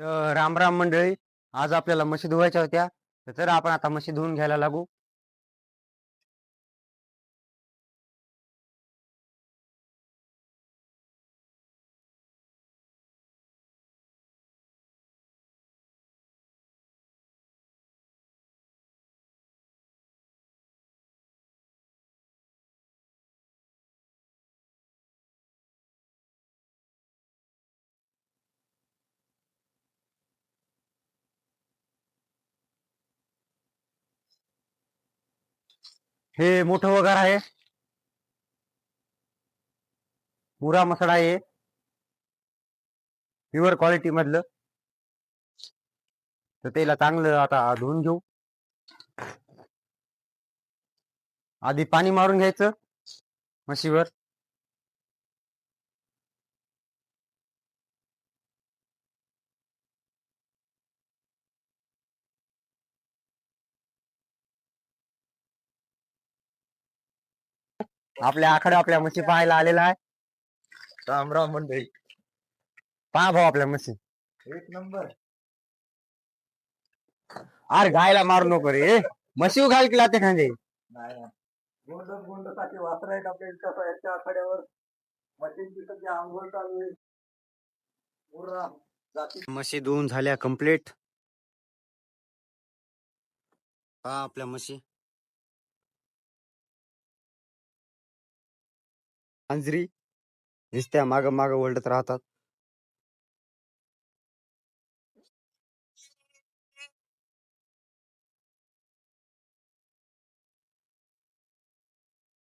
तर राम राम मंडळी. आज आपल्याला म्हशी धुवायच्या होत्या. तर आपण आता म्हशी धुवून घ्यायला लागू. हे मोठं वगार आहे, मुरा मसडा आहे, प्युअर क्वालिटी मधलं. तर त्याला चांगलं आता धुवून घेऊ. आधी पाणी मारून घ्यायचं म्हशीवर. आपल्या आखाड्या आपल्या म्हशी पाहायला आलेला आहे. राम राम मंडळी. पहा भाऊ आपल्या म्हशी. एक नंबर. अरे गायला मारू नको रे, म्हशी घाल की लाते खांदे. नाही नाही. गोंडसाठी वासर आहेत आपल्या इथं याच्या आखाड्यावर. मशीनची सध्या आंघोळ चालू आहे. मुर्रा जाती म्हशी धुवून झाल्या कंप्लीट. पहा आपल्या म्हशी. अंजरी नुसत्या माग माग ओरडत राहतात.